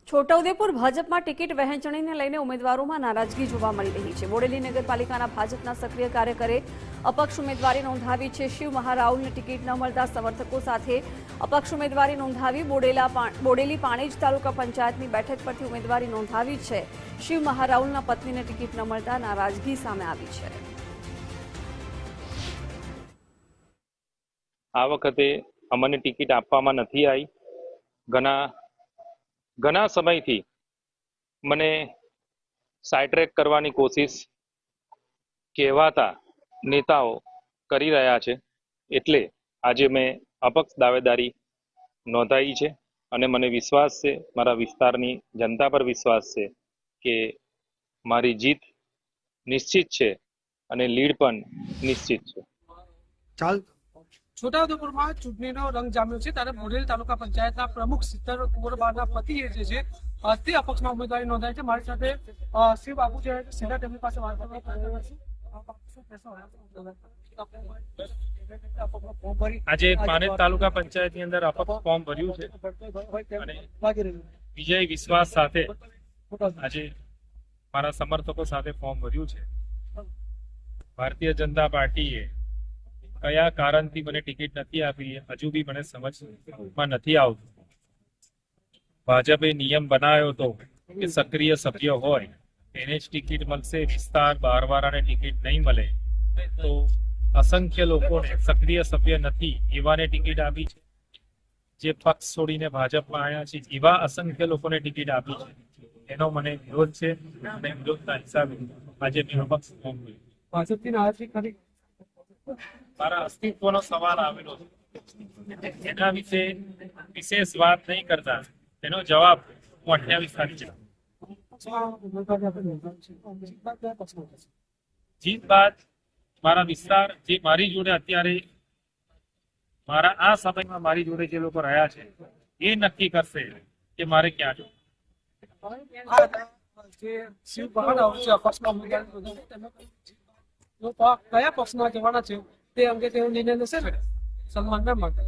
છોટાઉદેપુર ભાજપમાં ટિકિટ વહેંચણીને લઈને ઉમેદવારોમાં નારાજગી જોવા મળી રહી છે। બોડેલી નગરપાલિકાના ભાજપના સક્રિય કાર્યકરે અપક્ષ ઉમેદવારી નોંધાવી છે। શિવ મહારાઉલને ટિકિટ ન મળતા સમર્થકો સાથે અપક્ષ ઉમેદવારી નોંધાવી બોડેલી પાણેજ તાલુકા પંચાયતની બેઠક પરથી ઉમેદવારી નોંધાવી છે। શિવ મહારાઉલના પત્નીને ટિકિટ ન મળતા નારાજગી સામે આવી છે। આ વખતે અમને ટિકિટ આપવામાં નથી આવી। ઘણા સમયથી મને સાઇડ ટ્રેક કરવાની કોશિશ કહેવાતા નેતાઓ કરી રહ્યા છે, એટલે આજે મેં અપક્ષ દાવેદારી નોંધાવી છે અને મને વિશ્વાસ છે, મારા વિસ્તારની જનતા પર વિશ્વાસ છે કે મારી જીત નિશ્ચિત છે અને લીડ પણ નિશ્ચિત છે। છોટાઉદેપુરમાં ચૂંટણીનો રંગ જામ્યો છે, ત્યારે બોડેલી તાલુકા પંચાયતના પ્રમુખ સિત્તર કુંવરબાના પતિએ જે છે તે અપક્ષમાં ઉમેદવારી નોંધાવી છે। મારી સાથે શ્રી બાપુ છે, સીધા તેમની પાસે વાત કરવા। આજે પાનેજ તાલુકા પંચાયતની અંદર અપક્ષ ફોર્મ ભર્યું છે અને વિજય વિશ્વાસ સાથે આજે મારા સમર્થકો સાથે ફોર્મ ભર્યું છે। ભારતીય જનતા પાર્ટીએ કયા કારણથી મને ટિકિટ નથી આપી હજુ બી મને સમજમાં નથી આવતું। ભાજપે નિયમ બનાવ્યો હતો કે સક્રિય સભ્ય હોય એને જ ટિકિટ મળશે, વિસ્તાર બહારવાળાને ટિકિટ નહીં મળે। તો અસંખ્ય લોકોને સક્રિય સભ્ય નથી એવાને ટિકિટ આપી છે, જે પક્ષ છોડીને ભાજપમાં આવ્યા છે એવા અસંખ્ય લોકોને ટિકિટ આપી છે। એનો મને વિરોધ છે અને વિરોધના હિસાબે આજે મેં અપક્ષ ફોર્મ ભર્યું। ભાજપની નારાજગી ખરી? મારા અસ્તિત્વનો સવાલ આવેલો છે, એના વિશે વિશેષ વાત નહીં કરતા એનો જવાબ હું 28 તારીખે। જીત બાદ મારા વિસ્તાર જે મારી જોડે અત્યારે મારા આ સમયમાં મારી જોડે જે લોકો રહ્યા છે એ નક્કી કરશે કે મારે ક્યાં જવું। જે શિવ મહારાઉલ છે અપક્ષમાં ઉમેદવારી નોંધાવી, કયા પક્ષમાં જવાના છે તે અંગે તેઓ નિર્ણય લેશે ને સન્માન ના માટે।